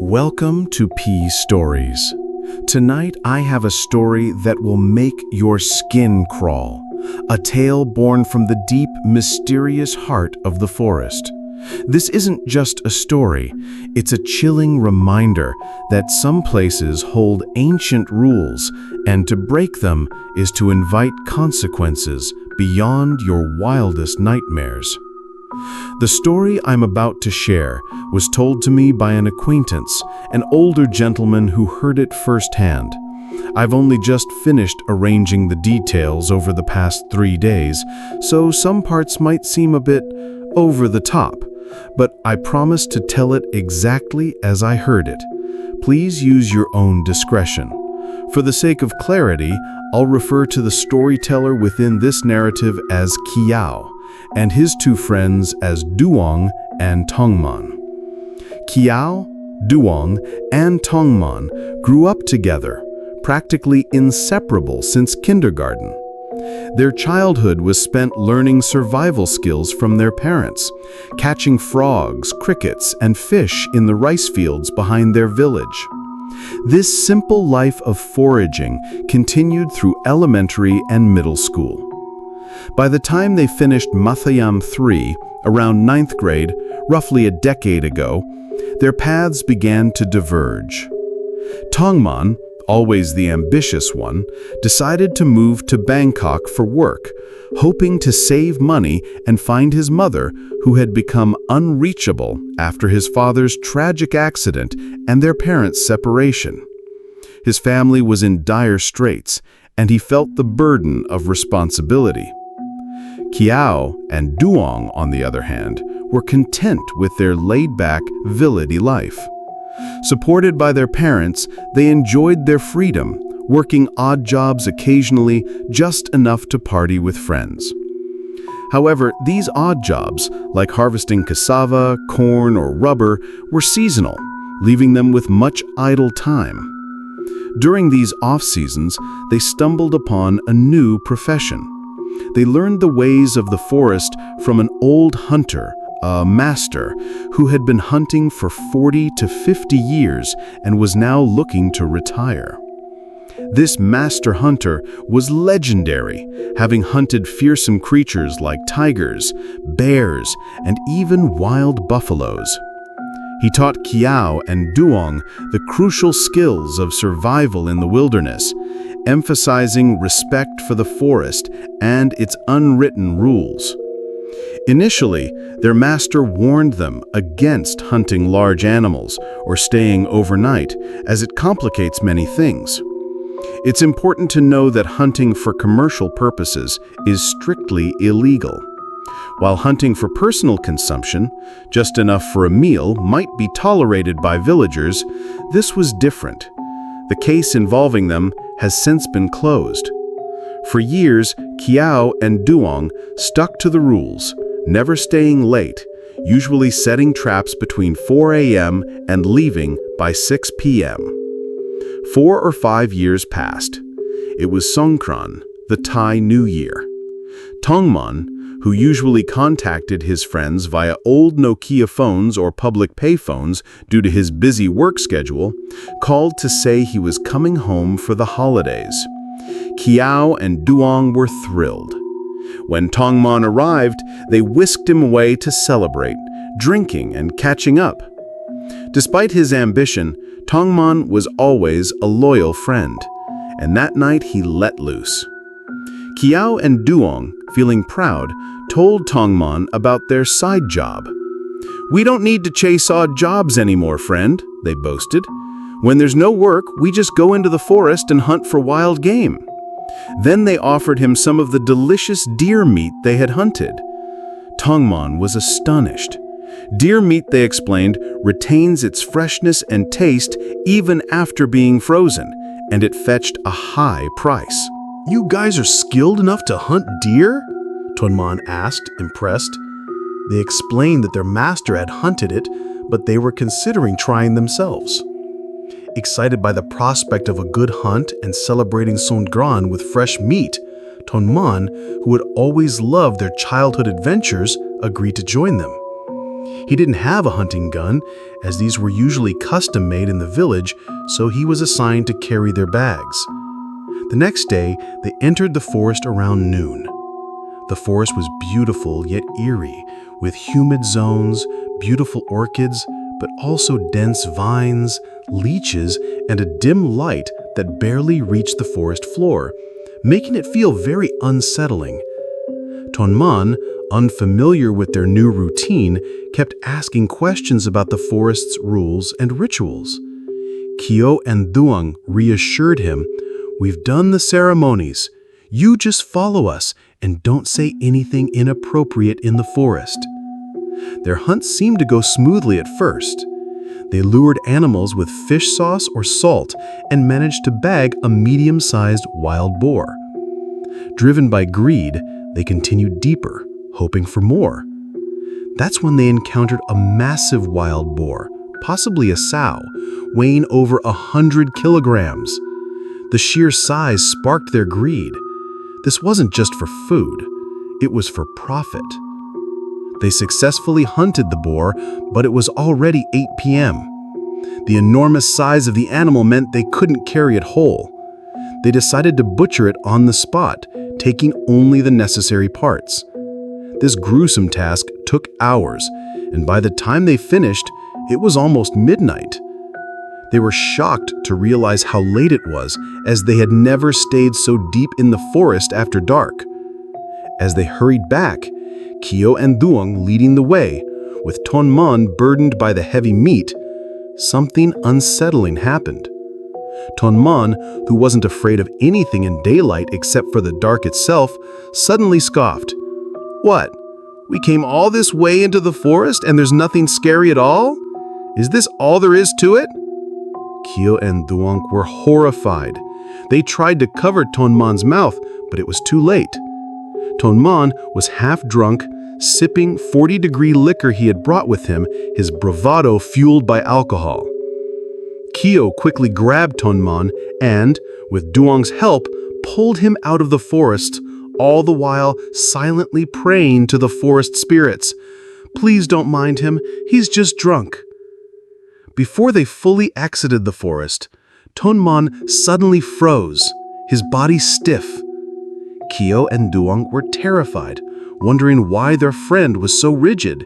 Welcome to P Stories. Tonight I have a story that will make your skin crawl. A tale born from the deep, mysterious heart of the forest. This isn't just a story, it's a chilling reminder that some places hold ancient rules, and to break them is to invite consequences beyond your wildest nightmares. The story I'm about to share was told to me by an acquaintance, an older gentleman who heard it firsthand. I've only just finished arranging the details over the past 3 days, so some parts might seem a bit over the top, but I promise to tell it exactly as I heard it. Please use your own discretion. For the sake of clarity, I'll refer to the storyteller within this narrative as Kiao, and his two friends as Duong and Tongman. Kiao, Duong, and Tongman grew up together, practically inseparable since kindergarten. Their childhood was spent learning survival skills from their parents, catching frogs, crickets, and fish in the rice fields behind their village. This simple life of foraging continued through elementary and middle school. By the time they finished Mathayam 3, around 9th grade, roughly a decade ago, their paths began to diverge. Tongman, always the ambitious one, decided to move to Bangkok for work, hoping to save money and find his mother, who had become unreachable after his father's tragic accident and their parents' separation. His family was in dire straits, and he felt the burden of responsibility. Kiao and Duong, on the other hand, were content with their laid-back, village life. Supported by their parents, they enjoyed their freedom, working odd jobs occasionally, just enough to party with friends. However, these odd jobs, like harvesting cassava, corn, or rubber, were seasonal, leaving them with much idle time. During these off-seasons, they stumbled upon a new profession. They learned the ways of the forest from an old hunter, a master, who had been hunting for 40 to 50 years and was now looking to retire. This master hunter was legendary, having hunted fearsome creatures like tigers, bears, and even wild buffaloes. He taught Kiao and Duong the crucial skills of survival in the wilderness, emphasizing respect for the forest and its unwritten rules. Initially, their master warned them against hunting large animals or staying overnight, as it complicates many things. It's important to know that hunting for commercial purposes is strictly illegal. While hunting for personal consumption, just enough for a meal, might be tolerated by villagers, this was different. The case involving them has since been closed. For years, Kiao and Duong stuck to the rules, never staying late, usually setting traps between 4 a.m. and leaving by 6 p.m. 4 or 5 years passed. It was Songkran, the Thai New Year. Tongman, who usually contacted his friends via old Nokia phones or public payphones due to his busy work schedule, called to say he was coming home for the holidays. Kiao and Duong were thrilled. When Tongman arrived, they whisked him away to celebrate, drinking and catching up. Despite his ambition, Tongman was always a loyal friend, and that night he let loose. Kiao and Duong, feeling proud, told Tongman about their side job. "We don't need to chase odd jobs anymore, friend," they boasted. "When there's no work, we just go into the forest and hunt for wild game." Then they offered him some of the delicious deer meat they had hunted. Tongman was astonished. Deer meat, they explained, retains its freshness and taste even after being frozen, and it fetched a high price. "You guys are skilled enough to hunt deer?" Tongman asked, impressed. They explained that their master had hunted it, but they were considering trying themselves. Excited by the prospect of a good hunt and celebrating Songkran with fresh meat, Tongman, who had always loved their childhood adventures, agreed to join them. He didn't have a hunting gun, as these were usually custom-made in the village, so he was assigned to carry their bags. The next day, they entered the forest around noon. The forest was beautiful yet eerie, with humid zones, beautiful orchids, but also dense vines, leeches, and a dim light that barely reached the forest floor, making it feel very unsettling. Tonman, unfamiliar with their new routine, kept asking questions about the forest's rules and rituals. Kyo and Duang reassured him, "We've done the ceremonies. You just follow us and don't say anything inappropriate in the forest." Their hunt seemed to go smoothly at first. They lured animals with fish sauce or salt and managed to bag a medium-sized wild boar. Driven by greed, they continued deeper, hoping for more. That's when they encountered a massive wild boar, possibly a sow, weighing over 100 kilograms. The sheer size sparked their greed. This wasn't just for food, it was for profit. They successfully hunted the boar, but it was already 8 p.m. The enormous size of the animal meant they couldn't carry it whole. They decided to butcher it on the spot, taking only the necessary parts. This gruesome task took hours, and by the time they finished, it was almost midnight. They were shocked to realize how late it was, as they had never stayed so deep in the forest after dark. As they hurried back, Kyo and Duang leading the way, with Tonman burdened by the heavy meat, something unsettling happened. Tonman, who wasn't afraid of anything in daylight except for the dark itself, suddenly scoffed. "What? We came all this way into the forest and there's nothing scary at all? Is this all there is to it?" Kyo and Duang were horrified. They tried to cover Tonman's mouth, but it was too late. Tonman was half drunk, sipping 40-degree liquor he had brought with him, his bravado fueled by alcohol. Kyo quickly grabbed Tonman and, with Duang's help, pulled him out of the forest, all the while silently praying to the forest spirits. "Please don't mind him, he's just drunk." Before they fully exited the forest, Tonman suddenly froze, his body stiff. Kyo and Duang were terrified, wondering why their friend was so rigid.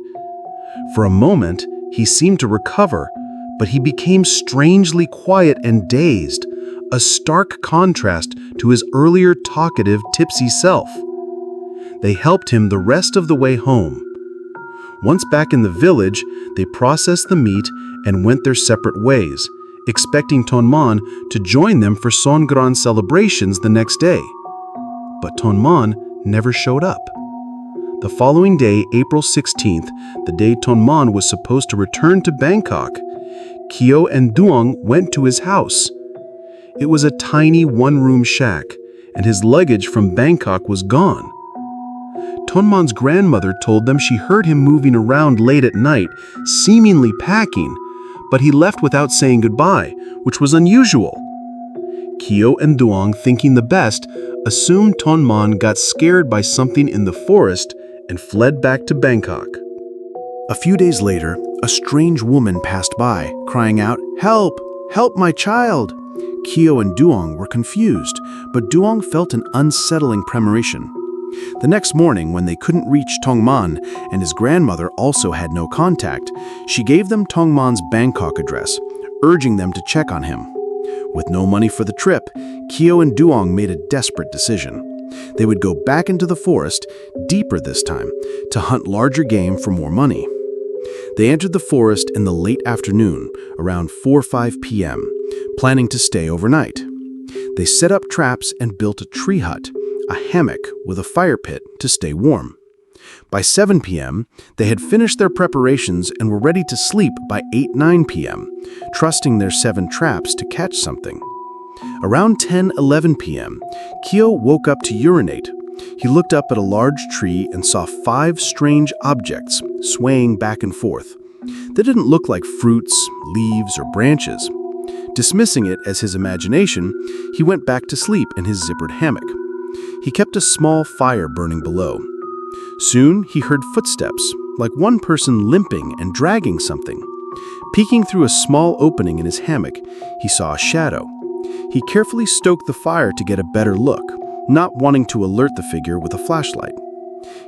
For a moment, he seemed to recover, but he became strangely quiet and dazed, a stark contrast to his earlier talkative, tipsy self. They helped him the rest of the way home. Once back in the village, they processed the meat and went their separate ways, expecting Tonman to join them for Songkran celebrations the next day. But Tonman never showed up. The following day, April 16th, the day Tonman was supposed to return to Bangkok, Kyo and Duang went to his house. It was a tiny one-room shack, and his luggage from Bangkok was gone. Tonman's grandmother told them she heard him moving around late at night, seemingly packing, but he left without saying goodbye, which was unusual. Kyo and Duang, thinking the best, assumed Tonman got scared by something in the forest and fled back to Bangkok. A few days later, a strange woman passed by, crying out, "Help! Help my child!" Kyo and Duang were confused, but Duang felt an unsettling premonition. The next morning, when they couldn't reach Tongman and his grandmother also had no contact, she gave them Tongman's Bangkok address, urging them to check on him. With no money for the trip, Kyo and Duang made a desperate decision. They would go back into the forest, deeper this time, to hunt larger game for more money. They entered the forest in the late afternoon, around 4 or 5 p.m., planning to stay overnight. They set up traps and built a tree hut, a hammock with a fire pit to stay warm. By 7 p.m., they had finished their preparations and were ready to sleep by 8-9 p.m., trusting their 7 traps to catch something. Around 10-11 p.m., Kyo woke up to urinate. He looked up at a large tree and saw 5 strange objects swaying back and forth. They didn't look like fruits, leaves, or branches. Dismissing it as his imagination, he went back to sleep in his zippered hammock. He kept a small fire burning below. Soon he heard footsteps, like one person limping and dragging something. Peeking through a small opening in his hammock, he saw a shadow. He carefully stoked the fire to get a better look, not wanting to alert the figure with a flashlight.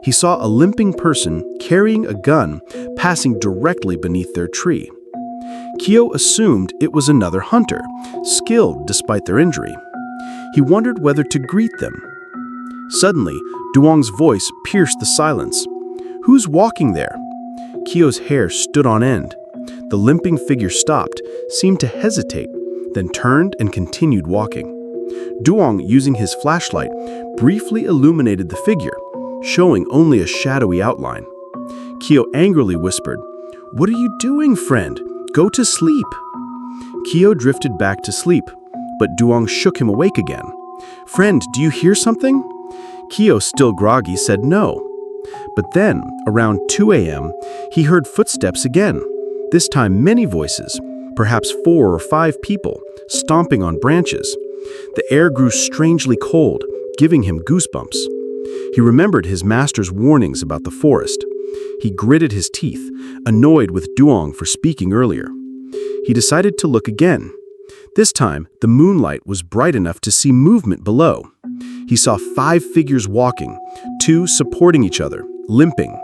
He saw a limping person carrying a gun passing directly beneath their tree. Kyo assumed it was another hunter, skilled despite their injury. He wondered whether to greet them. Suddenly, Duong's voice pierced the silence. "Who's walking there?" Kyo's hair stood on end. The limping figure stopped, seemed to hesitate, then turned and continued walking. Duong, using his flashlight, briefly illuminated the figure, showing only a shadowy outline. Kyo angrily whispered, "What are you doing, friend? Go to sleep." Kyo drifted back to sleep, but Duong shook him awake again. "Friend, do you hear something?" Kyo, still groggy, said no. But then, around 2 a.m., he heard footsteps again, this time many voices, perhaps 4 or 5 people, stomping on branches. The air grew strangely cold, giving him goosebumps. He remembered his master's warnings about the forest. He gritted his teeth, annoyed with Duong for speaking earlier. He decided to look again. This time, the moonlight was bright enough to see movement below. He saw 5 figures walking, 2 supporting each other, limping.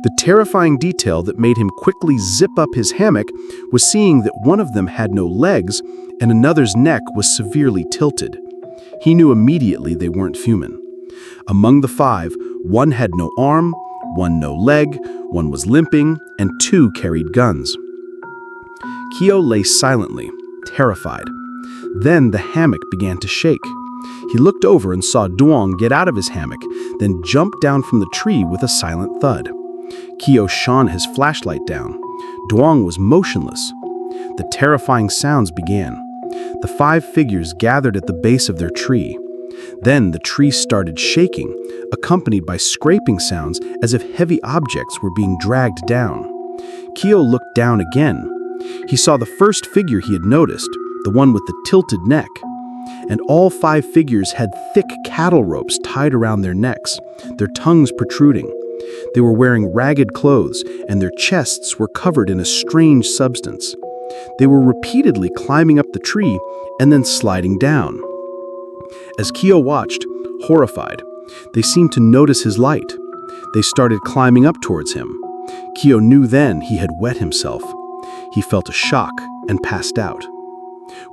The terrifying detail that made him quickly zip up his hammock was seeing that one of them had no legs and another's neck was severely tilted. He knew immediately they weren't human. Among the 5, one had no arm, one no leg, one was limping, and 2 carried guns. Kyo lay silently, terrified. Then the hammock began to shake. He looked over and saw Duong get out of his hammock, then jump down from the tree with a silent thud. Kyo shone his flashlight down. Duong was motionless. The terrifying sounds began. The 5 figures gathered at the base of their tree. Then the tree started shaking, accompanied by scraping sounds as if heavy objects were being dragged down. Kyo looked down again. He saw the first figure he had noticed, the one with the tilted neck. And all 5 figures had thick cattle ropes tied around their necks, their tongues protruding. They were wearing ragged clothes, and their chests were covered in a strange substance. They were repeatedly climbing up the tree and then sliding down. As Kyo watched, horrified, they seemed to notice his light. They started climbing up towards him. Kyo knew then he had wet himself. He felt a shock and passed out.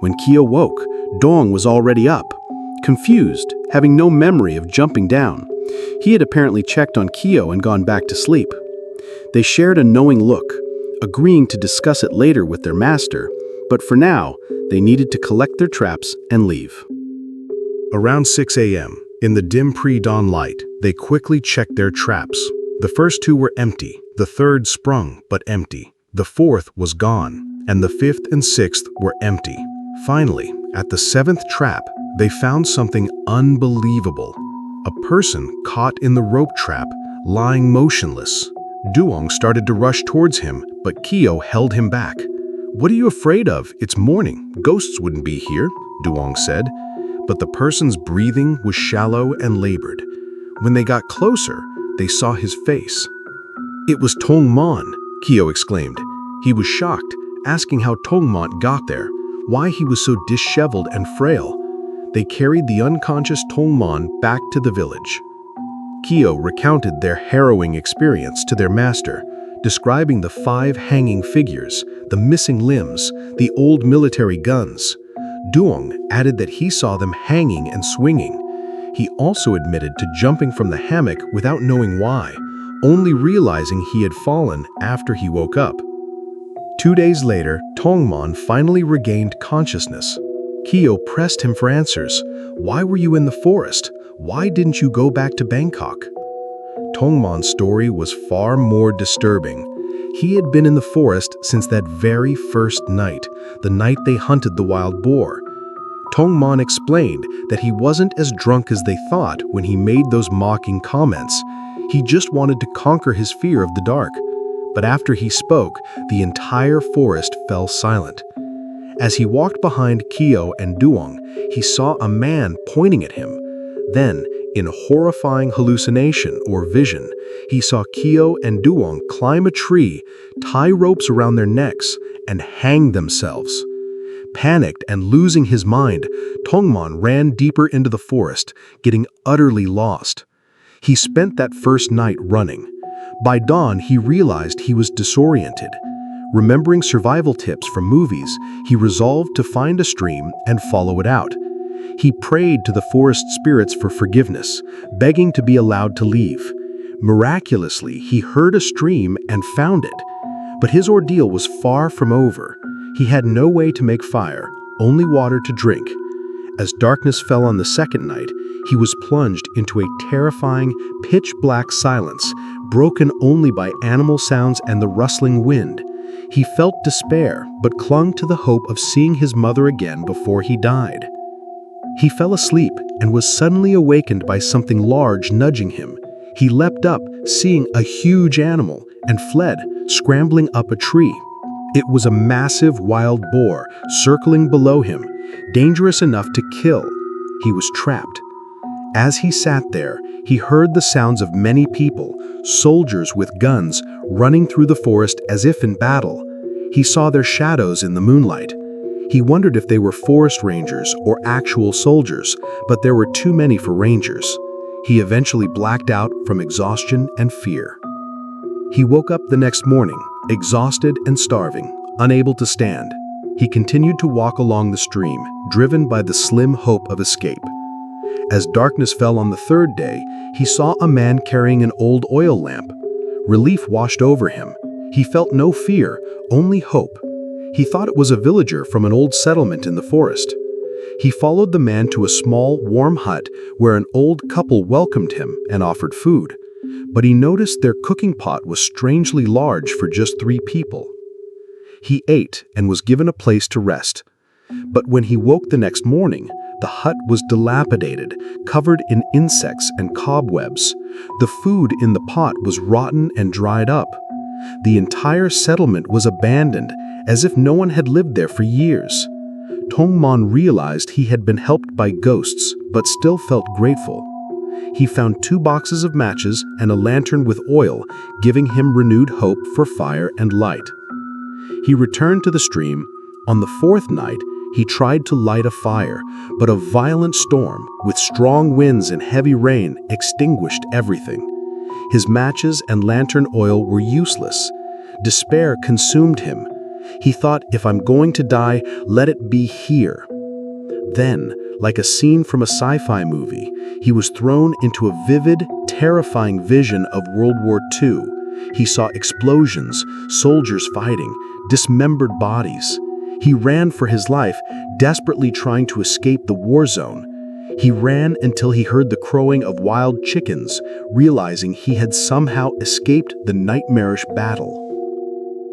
When Kyo woke, Duong was already up, confused, having no memory of jumping down. He had apparently checked on Kyo and gone back to sleep. They shared a knowing look, agreeing to discuss it later with their master, but for now, they needed to collect their traps and leave. Around 6 a.m., in the dim pre-dawn light, they quickly checked their traps. The first 2 were empty, the third sprung but empty. The 4th was gone, and the 5th and 6th were empty. Finally, at the 7th trap, they found something unbelievable. A person caught in the rope trap, lying motionless. Duong started to rush towards him, but Kyo held him back. "What are you afraid of? It's morning. Ghosts wouldn't be here," Duong said. But the person's breathing was shallow and labored. When they got closer, they saw his face. "It was Tongmon," Kyo exclaimed. He was shocked, asking how Tongmon got there, why he was so disheveled and frail. They carried the unconscious Tongmon back to the village. Kyo recounted their harrowing experience to their master, describing the 5 hanging figures, the missing limbs, the old military guns. Duong added that he saw them hanging and swinging. He also admitted to jumping from the hammock without knowing why, only realizing he had fallen after he woke up. 2 days later, Tongmon finally regained consciousness. Kyo pressed him for answers. "Why were you in the forest? Why didn't you go back to Bangkok?" Tongmon's story was far more disturbing. He had been in the forest since that very first night, the night they hunted the wild boar. Tongmon explained that he wasn't as drunk as they thought when he made those mocking comments. He just wanted to conquer his fear of the dark. But after he spoke, the entire forest fell silent. As he walked behind Kyo and Duong, he saw a man pointing at him. Then, In horrifying hallucination or vision, he saw Kyo and Duong climb a tree, tie ropes around their necks, and hang themselves. Panicked and losing his mind, Tongman ran deeper into the forest, getting utterly lost. He spent that first night running. By dawn, he realized he was disoriented. Remembering survival tips from movies, he resolved to find a stream and follow it out. He prayed to the forest spirits for forgiveness, begging to be allowed to leave. Miraculously, he heard a stream and found it. But his ordeal was far from over. He had no way to make fire, only water to drink. As darkness fell on the second night, he was plunged into a terrifying, pitch-black silence, broken only by animal sounds and the rustling wind. He felt despair, but clung to the hope of seeing his mother again before he died. He fell asleep and was suddenly awakened by something large nudging him. He leapt up, seeing a huge animal, and fled, scrambling up a tree. It was a massive wild boar, circling below him, dangerous enough to kill. He was trapped. As he sat there, he heard the sounds of many people, soldiers with guns, running through the forest as if in battle. He saw their shadows in the moonlight. He wondered if they were forest rangers or actual soldiers, but there were too many for rangers. He eventually blacked out from exhaustion and fear. He woke up the next morning, exhausted and starving, unable to stand. He continued to walk along the stream, driven by the slim hope of escape. As darkness fell on the third day, he saw a man carrying an old oil lamp. Relief washed over him. He felt no fear, only hope. He thought it was a villager from an old settlement in the forest. He followed the man to a small, warm hut where an old couple welcomed him and offered food. But he noticed their cooking pot was strangely large for just 3 people. He ate and was given a place to rest. But when he woke the next morning, the hut was dilapidated, covered in insects and cobwebs. The food in the pot was rotten and dried up. The entire settlement was abandoned, as if no one had lived there for years. Tongman realized he had been helped by ghosts, but still felt grateful. He found 2 boxes of matches and a lantern with oil, giving him renewed hope for fire and light. He returned to the stream. On the 4th night, he tried to light a fire, but a violent storm, with strong winds and heavy rain, extinguished everything. His matches and lantern oil were useless. Despair consumed him. He thought, if I'm going to die, let it be here. Then, like a scene from a sci-fi movie, he was thrown into a vivid, terrifying vision of World War II. He saw explosions, soldiers fighting, dismembered bodies. He ran for his life, desperately trying to escape the war zone. He ran until he heard the crowing of wild chickens, realizing he had somehow escaped the nightmarish battle.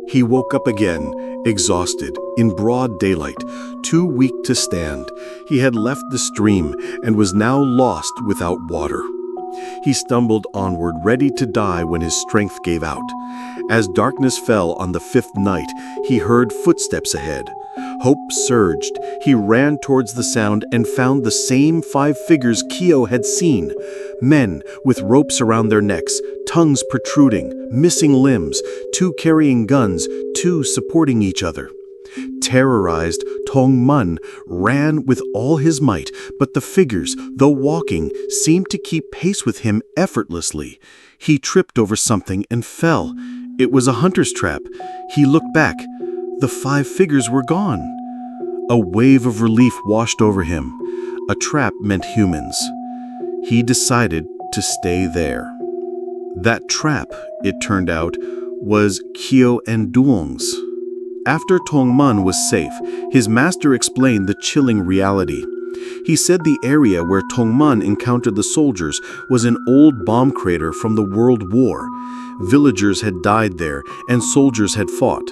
He woke up again, exhausted, in broad daylight, too weak to stand. He had left the stream and was now lost without water. He stumbled onward, ready to die when his strength gave out. As darkness fell on the 5th night, he heard footsteps ahead. Hope surged. He ran towards the sound and found the same 5 figures Kyo had seen. Men with ropes around their necks, tongues protruding, missing limbs, 2 carrying guns, 2 supporting each other. Terrorized, Tongman ran with all his might, but the figures, though walking, seemed to keep pace with him effortlessly. He tripped over something and fell. It was a hunter's trap. He looked back. The 5 figures were gone. A wave of relief washed over him. A trap meant humans. He decided to stay there. That trap, it turned out, was Kyo and Duong's. After Tongman was safe, his master explained the chilling reality. He said the area where Tongman encountered the soldiers was an old bomb crater from the World War. Villagers had died there, and soldiers had fought.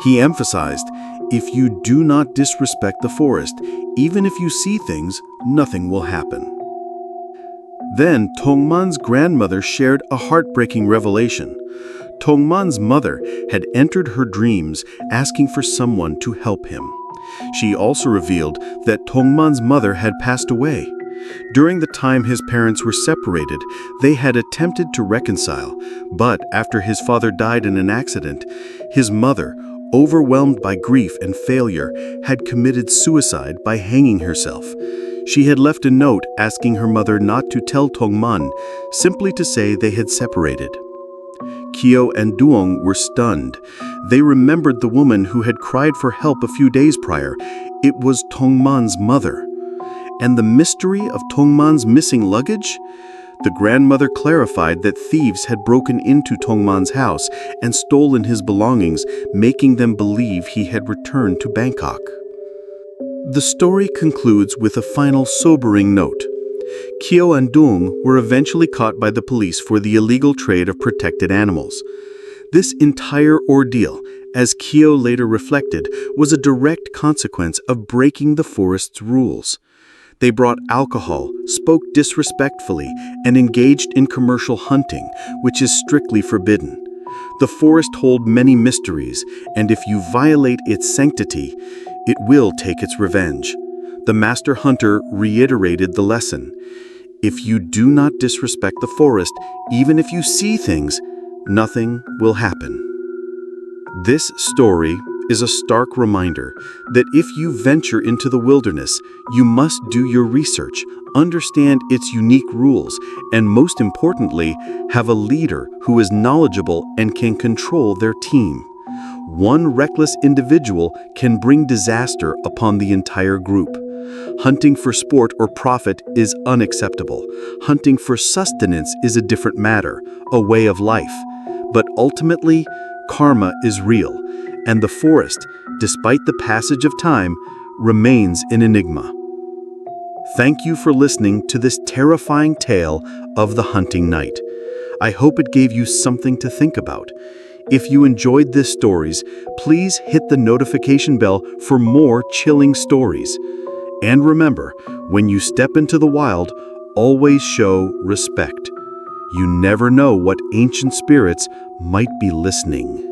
He emphasized, if you do not disrespect the forest, even if you see things, nothing will happen. Then Tongman's grandmother shared a heartbreaking revelation. Tongman's mother had entered her dreams asking for someone to help him. She also revealed that Tongman's mother had passed away. During the time his parents were separated, they had attempted to reconcile, but after his father died in an accident, his mother, overwhelmed by grief and failure, had committed suicide by hanging herself. She had left a note asking her mother not to tell Tongman, simply to say they had separated. Kyo and Duong were stunned. They remembered the woman who had cried for help a few days prior. It was Tongman's mother. And the mystery of Tongman's missing luggage? The grandmother clarified that thieves had broken into Tongman's house and stolen his belongings, making them believe he had returned to Bangkok. The story concludes with a final sobering note. Kyo and Duong were eventually caught by the police for the illegal trade of protected animals. This entire ordeal, as Kyo later reflected, was a direct consequence of breaking the forest's rules. They brought alcohol, spoke disrespectfully, and engaged in commercial hunting, which is strictly forbidden. The forest holds many mysteries, and if you violate its sanctity, it will take its revenge. The master hunter reiterated the lesson. If you do not disrespect the forest, even if you see things, nothing will happen. This story is a stark reminder that if you venture into the wilderness, you must do your research, understand its unique rules, and most importantly, have a leader who is knowledgeable and can control their team. One reckless individual can bring disaster upon the entire group. Hunting for sport or profit is unacceptable. Hunting for sustenance is a different matter, a way of life. But ultimately, karma is real, and the forest, despite the passage of time, remains an enigma. Thank you for listening to this terrifying tale of the hunting night. I hope it gave you something to think about. If you enjoyed these stories, please hit the notification bell for more chilling stories. And remember, when you step into the wild, always show respect. You never know what ancient spirits might be listening.